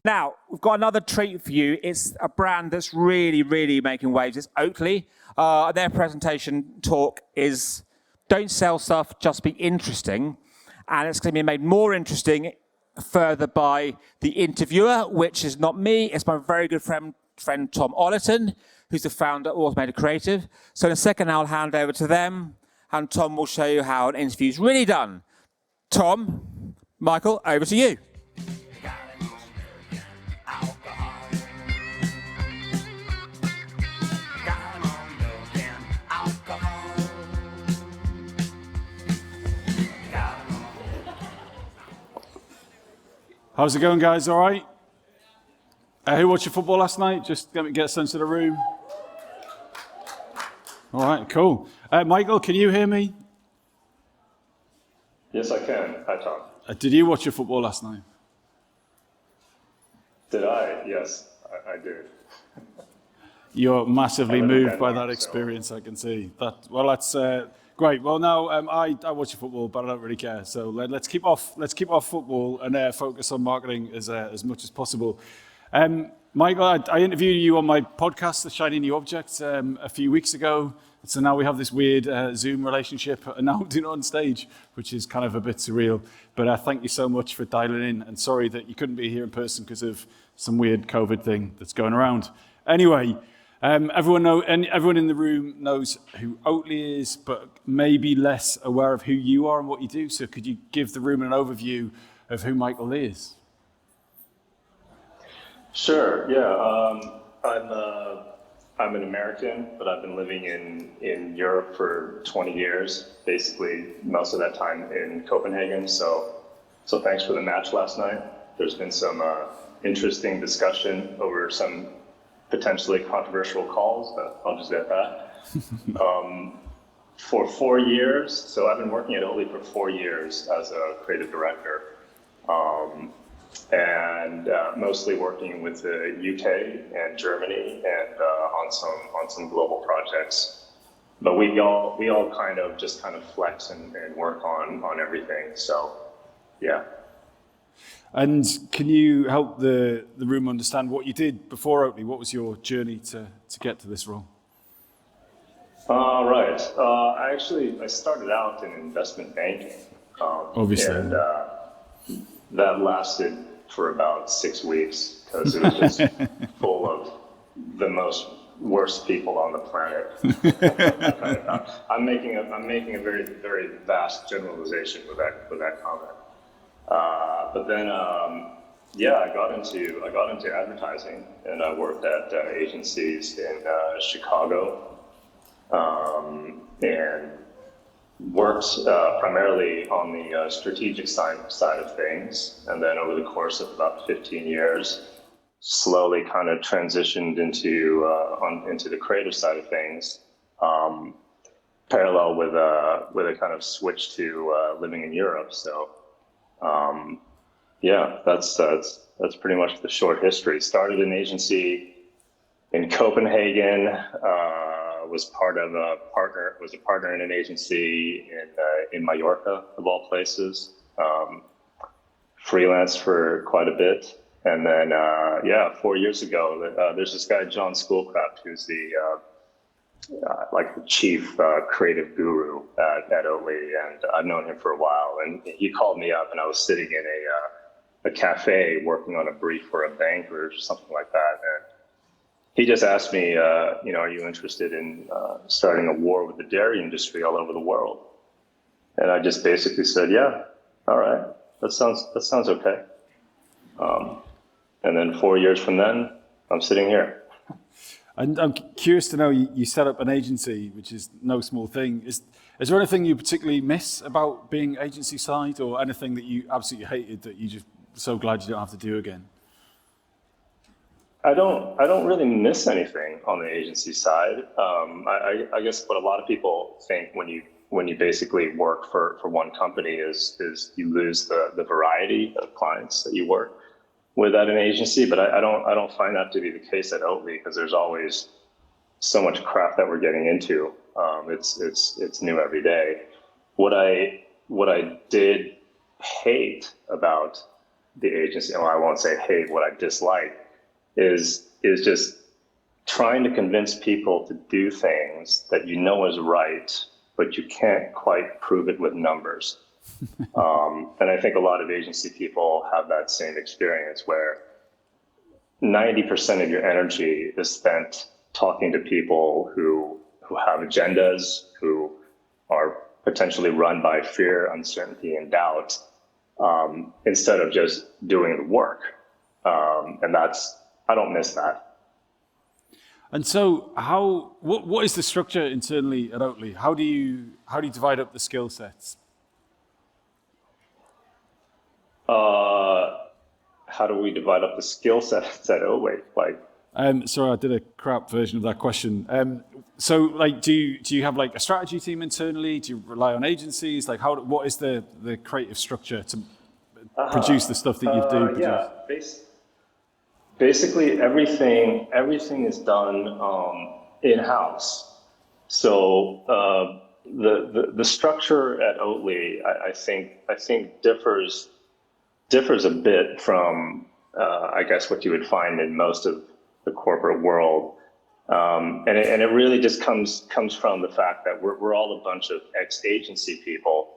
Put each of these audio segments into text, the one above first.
Now, we've got another treat for you. It's a brand that's really, really making waves. It's Oatly. Their presentation talk is don't sell stuff, just be interesting. And it's going to be made more interesting further by the interviewer, which is not me. It's my very good friend Tom Ollerton, who's the founder of Automated Creative. So in a second, I'll hand over to them, and Tom will show you how an interview is really done. Tom, Michael, over to you. How's it going, guys? All right? Who watched your football last night? Just let me get a sense of the room. All right, cool. Michael, can you hear me? Yes, I can. Hi, Tom. Did you watch your football last night? Did I? Yes, I did. You're massively moved by that experience, I can see. That's great. Well, now I watch your football, but I don't really care. So let's keep off football and focus on marketing as much as possible. Michael, I interviewed you on my podcast, The Shiny New Object, a few weeks ago. So now we have this weird Zoom relationship, and now we're doing it on stage, which is kind of a bit surreal. But thank you so much for dialing in, and sorry that you couldn't be here in person because of some weird COVID thing that's going around. Anyway, everyone in the room knows who Oatly is, but maybe less aware of who you are and what you do. So could you give the room an overview of who Michael is? Sure. Yeah. I'm an American, but I've been living in Europe for 20 years. Basically, most of that time in Copenhagen. So thanks for the match last night. There's been some interesting discussion over some potentially controversial calls, but I'll just get that. For 4 years, so I've been working at Oatly for 4 years as a creative director, and mostly working with the UK and Germany and on some global projects. But we all kind of flex and work on everything. So, yeah. And can you help the room understand what you did before Oatly? What was your journey to get to this role? Right. I started out in investment banking. Obviously. And that lasted for about 6 weeks because it was just full of the worst people on the planet. I'm making a very, very vast generalization with that comment. But then, I got into advertising, and I worked at agencies in Chicago, and worked primarily on the strategic side of things. And then over the course of about 15 years, slowly kind of transitioned into the creative side of things, parallel with a kind of switch to living in Europe. So. That's pretty much the short history. Started an agency in Copenhagen, was a partner in an agency in Mallorca, of all places. Freelanced for quite a bit, and then 4 years ago, there's this guy John Schoolcraft who's the chief creative guru at Oatly, and I've known him for a while. And he called me up, and I was sitting in a cafe working on a brief for a bank or something like that. And he just asked me, are you interested in starting a war with the dairy industry all over the world? And I just basically said, yeah, all right, that sounds okay. And then 4 years from then, I'm sitting here. And I'm curious to know, you set up an agency, which is no small thing. Is there anything you particularly miss about being agency side, or anything that you absolutely hated that you just so glad you don't have to do again? I don't really miss anything on the agency side. I guess what a lot of people think when you basically work for one company is you lose the variety of clients that you work with at an agency, but I don't find that to be the case at Oatly, because there's always so much crap that we're getting into. It's new every day. What I did hate about the agency, or I won't say hate, what I dislike is just trying to convince people to do things that you know is right, but you can't quite prove it with numbers. And I think a lot of agency people have that same experience where 90% of your energy is spent talking to people who have agendas, who are potentially run by fear, uncertainty, and doubt, instead of just doing the work. And I don't miss that. And so, what is the structure internally at Oatly? How do you divide up the skill sets? How do we divide up the skill sets at Oatly? Sorry, I did a crap version of that question. So, like, do you have like a strategy team internally? Do you rely on agencies? Like, what is the creative structure to produce the stuff that you do produce? Yeah, basically everything is done in-house. So the structure at Oatly, I think differs a bit from I guess what you would find in most of the corporate world, and it really just comes from the fact that we're all a bunch of ex-agency people,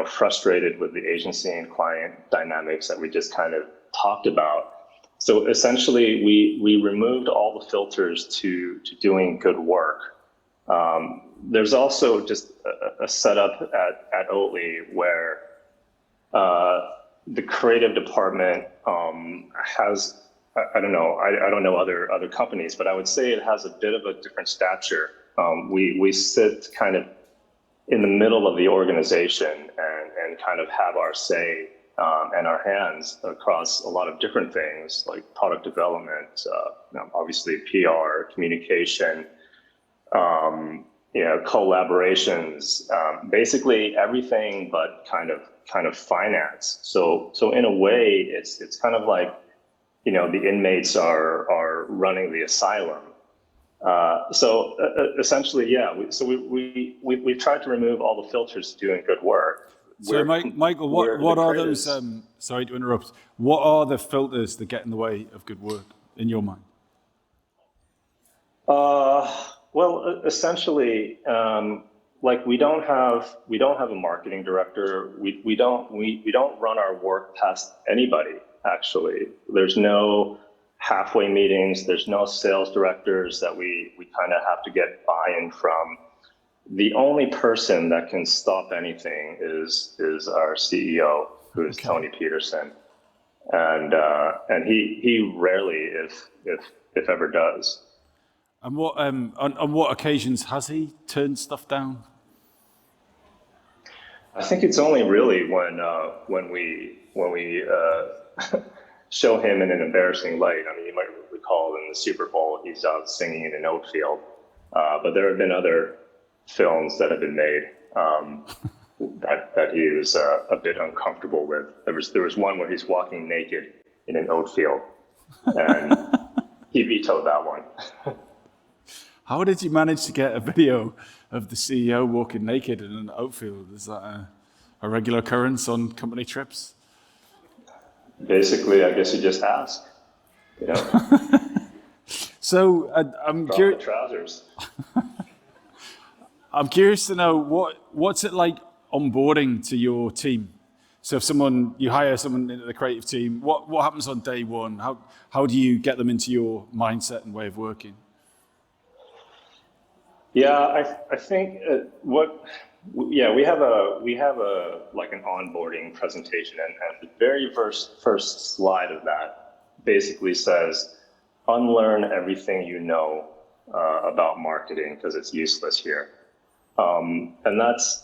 frustrated with the agency and client dynamics that we just kind of talked about. So essentially, we removed all the filters to doing good work. There's also just a setup at Oatly where the creative department has, I don't know, I don't know other companies, but I would say it has a bit of a different stature. We sit kind of in the middle of the organization and kind of have our say and our hands across a lot of different things like product development, obviously PR, communication, collaborations, basically everything but kind of finance. So in a way, it's kind of like, the inmates are running the asylum. So essentially, yeah. We've tried to remove all the filters to doing good work. So, Michael, what are those? Sorry to interrupt. What are the filters that get in the way of good work in your mind? Well, essentially, we don't have a marketing director. We don't run our work past anybody. Actually, there's no halfway meetings. There's no sales directors that we kind of have to get buy-in from. The only person that can stop anything is our CEO, who is Tony Peterson, and he rarely, if ever, does. And on what occasions has he turned stuff down? I think it's only really when we show him in an embarrassing light. I mean, you might recall in the Super Bowl, he's out singing in an oat field. But there have been other films that have been made that he was a bit uncomfortable with. There was one where he's walking naked in an oat field, and he vetoed that one. How did you manage to get a video of the CEO walking naked in an oat field? Is that a regular occurrence on company trips? Basically, I guess you just ask. So I'm curious. Trousers. I'm curious to know what's it like onboarding to your team. So if you hire someone into the creative team, what happens on day one? How do you get them into your mindset and way of working? Yeah, I think we have an onboarding presentation, and the very first slide of that basically says, unlearn everything you know about marketing because it's useless here. And that's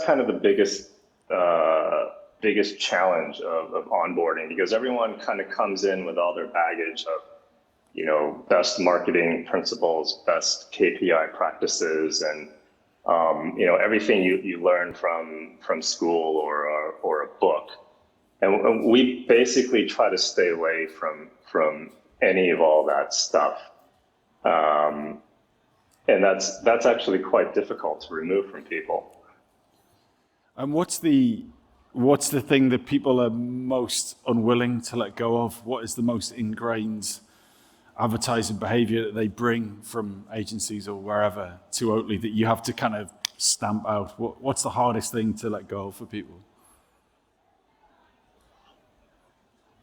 kind of the biggest challenge of onboarding, because everyone kind of comes in with all their baggage of, best marketing principles, best KPI practices, and everything you learn from school or a book. And we basically try to stay away from any of all that stuff. And that's actually quite difficult to remove from people. And what's the what's the thing that people are most unwilling to let go of? What is the most ingrained advertising behavior that they bring from agencies or wherever to Oatly that you have to kind of stamp out? What's the hardest thing to let go of for people?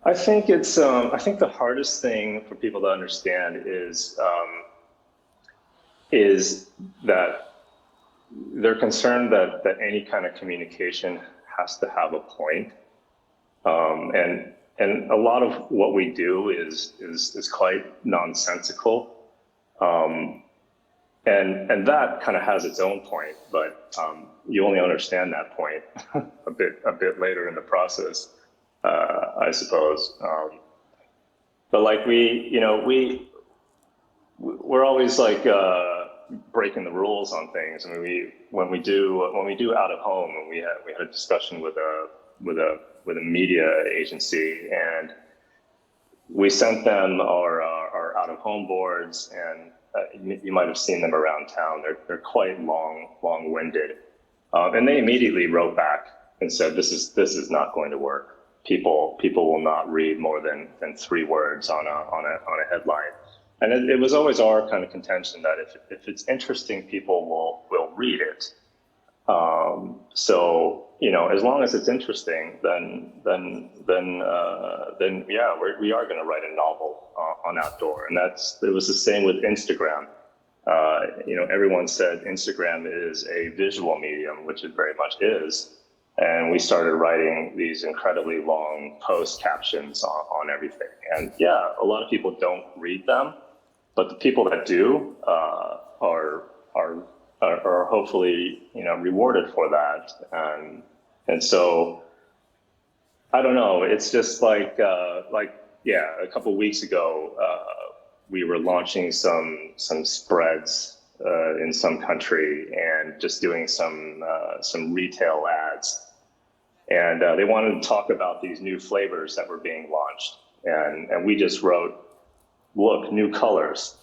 I think the hardest thing for people to understand is that they're concerned that any kind of communication has to have a point. And a lot of what we do is quite nonsensical. And that kind of has its own point, but you only understand that point a bit later in the process, I suppose. But like we're always like breaking the rules on things. I mean, when we do out of home, and we had a discussion with a media agency, and we sent them our out of home boards, and you might have seen them around town. They're quite long-winded, and they immediately wrote back and said, "This is not going to work. People will not read more than 3 words on a headline." And it was always our kind of contention that if it's interesting, people will read it. So as long as it's interesting, then yeah, we are going to write a novel on outdoor. And it was the same with Instagram. Everyone said Instagram is a visual medium, which it very much is. And we started writing these incredibly long post captions on everything. And yeah, a lot of people don't read them, but the people that do are hopefully rewarded for that. And so I don't know. It's just like a couple of weeks ago, we were launching some spreads in some country and just doing some retail ads. And they wanted to talk about these new flavors that were being launched. And we just wrote, "Look, new colors."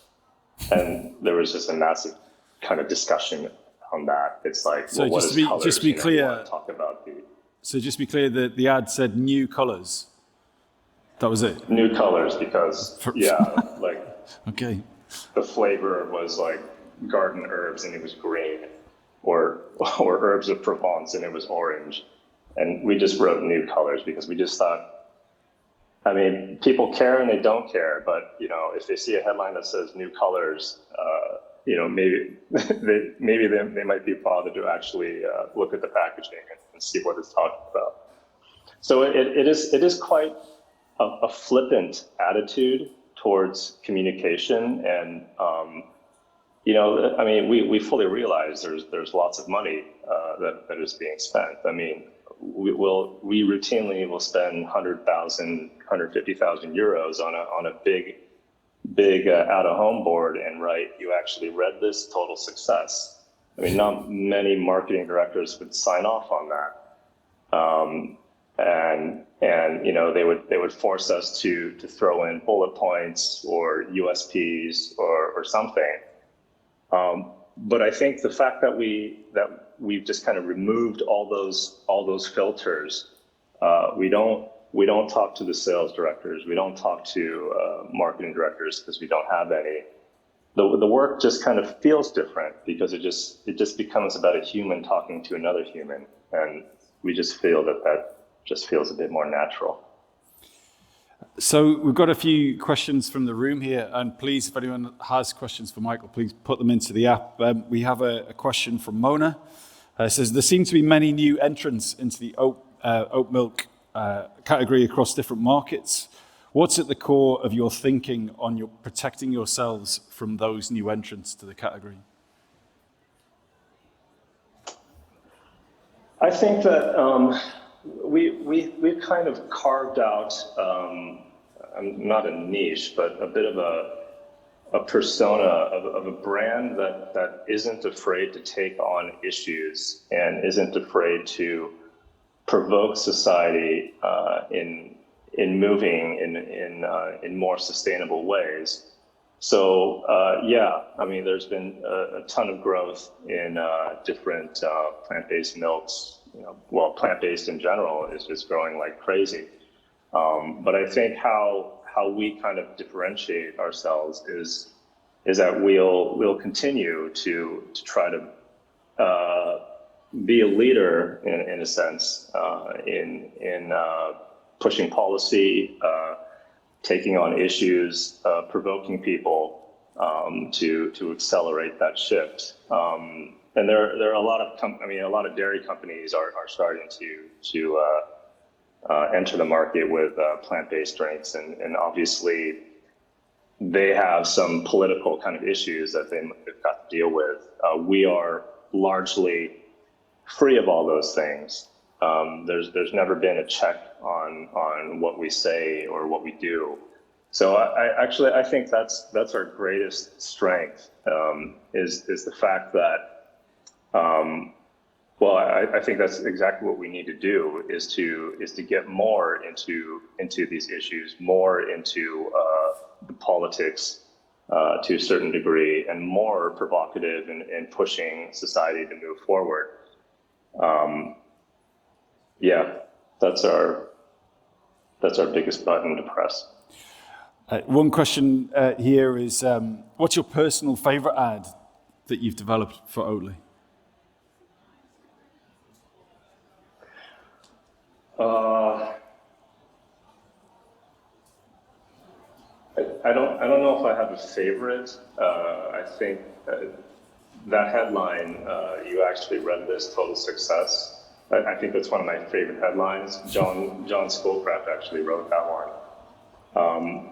And there was just a massive kind of discussion on that. It's like, so well, just to be clear, talk about the ad said new colors. That was it. New colors because Okay. The flavor was like garden herbs and it was green, or herbs of Provence and it was orange. And we just wrote new colors because we just thought, I mean, people care and they don't care, but if they see a headline that says new colors, maybe they might be bothered to actually look at the packaging and see what it's talking about. So it is quite a flippant attitude towards communication, and I mean, we fully realize there's lots of money that is being spent. I mean, we routinely will spend 100,000, 150,000 euros on a big out-of-home board and write, "You actually read this, total success." I mean, not many marketing directors would sign off on that. And they would force us to throw in bullet points or USPs or something. But I think the fact that we've just kind of removed all those filters, we don't talk to the sales directors, we don't talk to marketing directors because we don't have any. The work just kind of feels different because it just becomes about a human talking to another human, and we just feel that just feels a bit more natural. So we've got a few questions from the room here, and please, if anyone has questions for Michael, please put them into the app. We have a question from Mona. It says, there seem to be many new entrants into the oat milk category across different markets. What's at the core of your thinking on your protecting yourselves from those new entrants to the category? I think that we've kind of carved out not a niche, but a bit of a persona of a brand that isn't afraid to take on issues and isn't afraid to provoke society in moving in more sustainable ways. So yeah, I mean, there's been a ton of growth in different plant-based milks, plant-based in general is just growing like crazy. But I think how we kind of differentiate ourselves is that we'll continue to try to be a leader in a sense in pushing policy, taking on issues, provoking people to accelerate that shift. And there are a lot of dairy companies are starting to enter the market with plant-based drinks, and obviously they have some political kind of issues that they've got to deal with. We are largely free of all those things. There's never been a check on what we say or what we do. So I think that's our greatest strength, is the fact that I think that's exactly what we need to do, is to get more into these issues, more into the politics to a certain degree, and more provocative in pushing society to move forward. That's our biggest button to press. One question here is, what's your personal favorite ad that you've developed for Oatly? I don't know if I have a favorite. I think that headline, you actually read this, Total Success. I think that's one of my favorite headlines. John Schoolcraft actually wrote that one.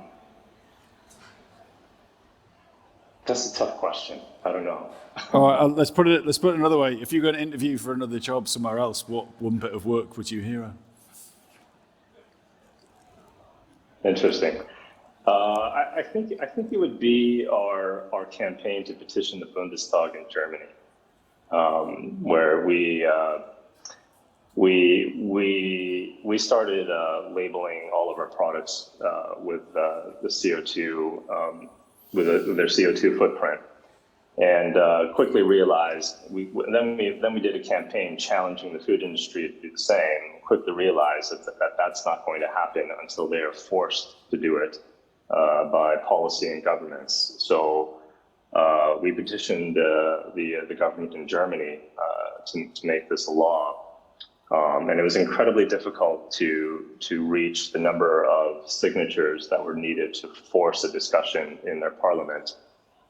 That's a tough question. I don't know. All right, let's put it another way. If you're going to interview for another job somewhere else, what one bit of work would you hero? Interesting. I think it would be our campaign to petition the Bundestag in Germany, where we started labeling all of our products with the CO2 with their CO2 footprint, and quickly realized then we did a campaign challenging the food industry to do the same. Quickly realized that that's not going to happen until they are forced to do it by policy and governments. So we petitioned the government in Germany to make this a law. And it was incredibly difficult to reach the number of signatures that were needed to force a discussion in their parliament.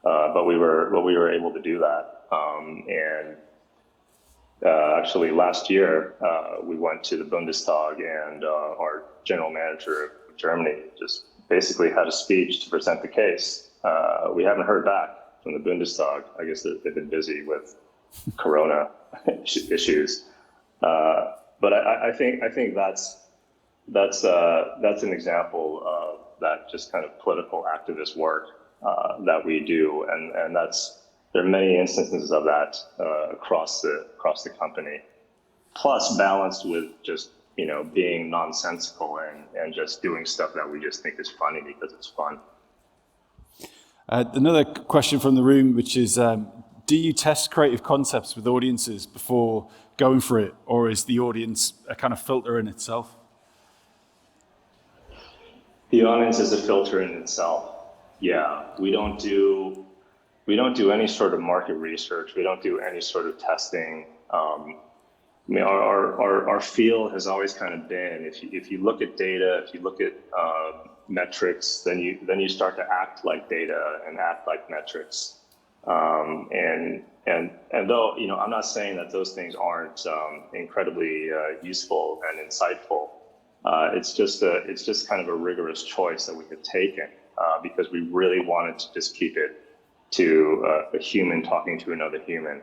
But we were able to do that. Actually, last year, we went to the Bundestag, and our general manager of Germany just basically had a speech to present the case. We haven't heard back from the Bundestag. I guess they've been busy with Corona issues. But I think that's an example of that just kind of political activist work that we do, and there are many instances of that across the company. Plus, balanced with just being nonsensical and just doing stuff that we just think is funny because it's fun. Another question from the room, which is, do you test creative concepts with audiences before going for it, or is the audience a kind of filter in itself? The audience is a filter in itself. Yeah, we don't do any sort of market research. We don't do any sort of testing. Our feel has always kind of been, if you look at data, if you look at metrics, then you start to act like data and act like metrics. And though I'm not saying that those things aren't incredibly useful and insightful, it's just kind of a rigorous choice that we have taken because we really wanted to just keep it to a human talking to another human.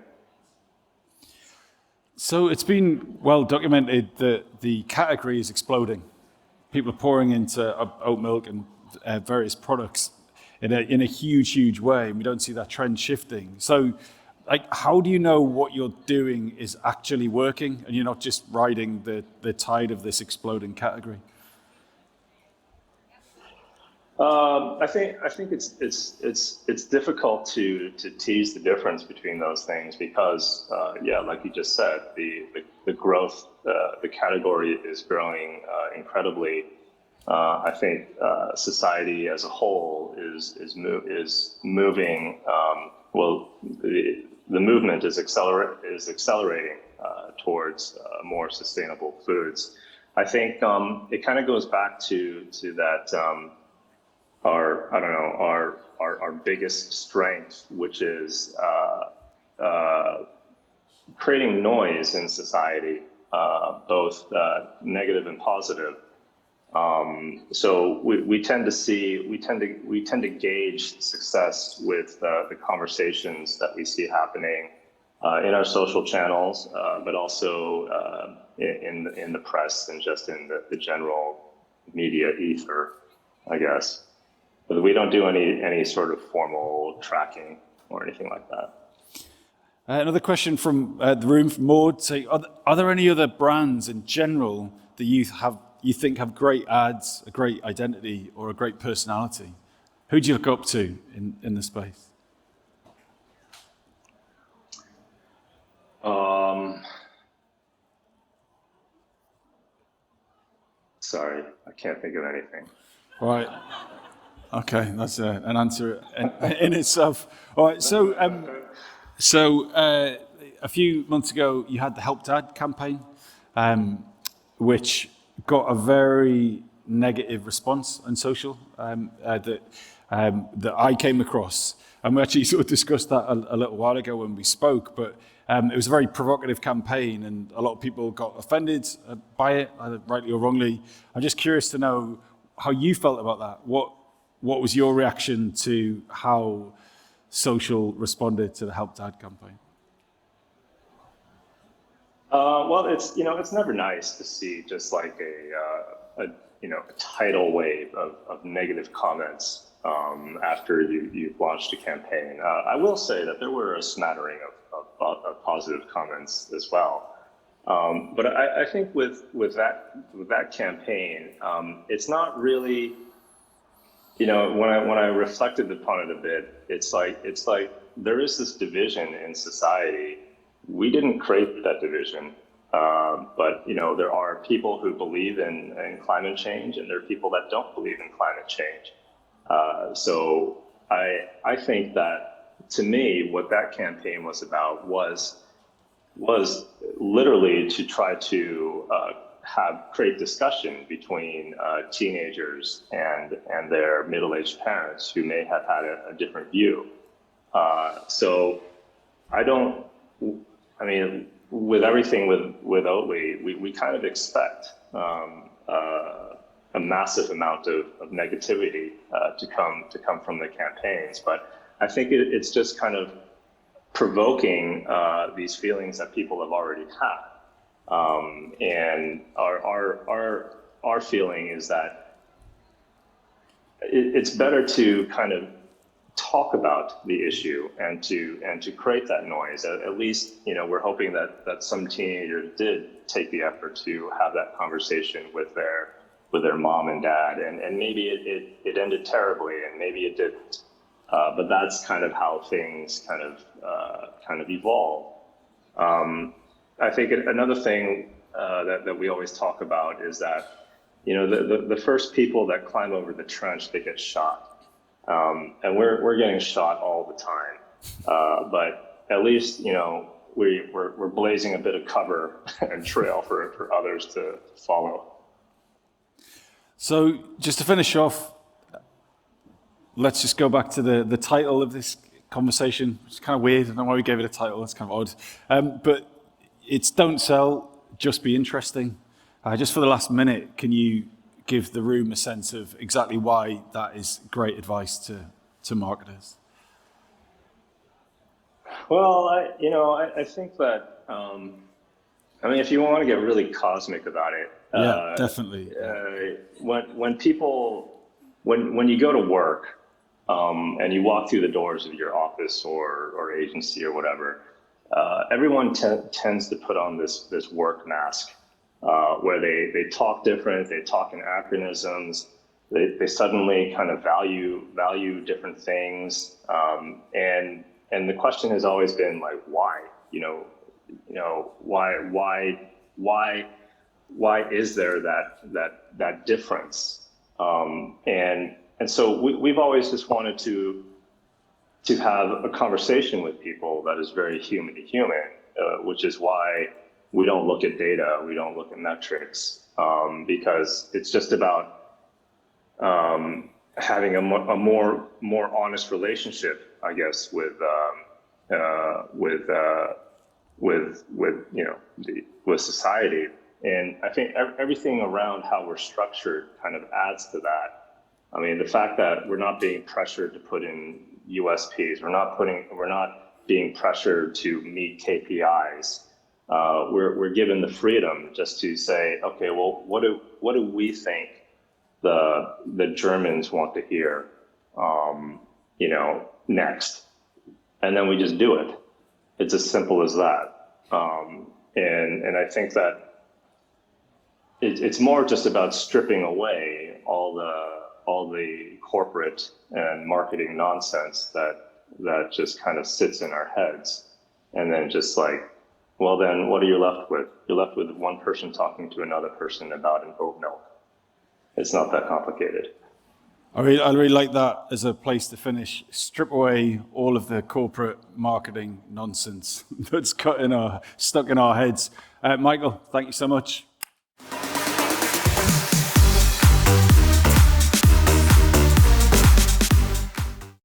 So it's been well documented that the category is exploding. People are pouring into oat milk and various products in a huge way, and we don't see that trend shifting. So, how do you know what you're doing is actually working, and you're not just riding the tide of this exploding category? I think it's difficult to tease the difference between those things because like you just said, the the growth, the category is growing incredibly. I think society as a whole is moving. Well, the movement is accelerating towards more sustainable foods. I think it kind of goes back to that our biggest strength, which is creating noise in society, both negative and positive. So we tend to gauge success with the conversations that we see happening in our social channels, but also in the press and just in the general media ether, I guess. But we don't do any sort of formal tracking or anything like that. Another question from the room from Maud. Say, are there any other brands in general that you think have great ads, a great identity, or a great personality? Who do you look up to in the space? Sorry, I can't think of anything. All right. Okay, that's an answer in itself. All right, so a few months ago, you had the Help Dad campaign, which got a very negative response on social that I came across. And we actually sort of discussed that a little while ago when we spoke, but it was a very provocative campaign and a lot of people got offended by it, either rightly or wrongly. I'm just curious to know how you felt about that. What was your reaction to how social responded to the Help Dad campaign? Well, it's never nice to see just like a tidal wave of negative comments after you've launched a campaign. I will say that there were a smattering of positive comments as well. But I think with that campaign, it's not really, when I reflected upon it a bit, it's like there is this division in society. We didn't create that division, but there are people who believe in climate change, and there are people that don't believe in climate change. So I think that, to me, what that campaign was about was literally to try to create discussion between teenagers and their middle-aged parents who may have had a different view. So with everything with Oatly, we kind of expect a massive amount of negativity to come from the campaigns, but I think it's just kind of provoking these feelings that people have already had. And our feeling is that it's better to kind of talk about the issue and to create that noise. At least, we're hoping that some teenagers did take the effort to have that conversation with their mom and dad, and maybe it ended terribly, and maybe it didn't. But that's kind of how things kind of evolve. I think another thing that we always talk about is that the first people that climb over the trench, they get shot, and we're getting shot all the time. But at least we're blazing a bit of cover and trail for others to follow. So just to finish off, let's just go back to the title of this conversation. It's kind of weird. I don't know why we gave it a title. It's kind of odd. But it's Don't Sell, Just Be Interesting. Just for the last minute, can you give the room a sense of exactly why that is great advice to marketers? Well, I think that, if you want to get really cosmic about it, yeah, definitely. When you go to work and you walk through the doors of your office or agency or whatever, everyone tends to put on this work mask where they talk different, they talk in acronyms, they suddenly kind of value different things, and the question has always been like, why? Why why is there that difference? And so we've always just wanted to have a conversation with people that is very human to human, which is why we don't look at data, we don't look at metrics, because it's just about having a more honest relationship, I guess, with society. And I think everything around how we're structured kind of adds to that. I mean, the fact that we're not being pressured to put in USPs, we're not being pressured to meet KPIs. We're given the freedom just to say, okay, well, what do we think the Germans want to hear, next, and then we just do it. It's as simple as that. And I think that it's more just about stripping away all the corporate and marketing nonsense that just kind of sits in our heads, and then just like, well, then what are you left with? You're left with one person talking to another person about an oat milk. It's not that complicated. I really like that as a place to finish. Strip away all of the corporate marketing nonsense that's stuck in our heads. Michael, thank you so much.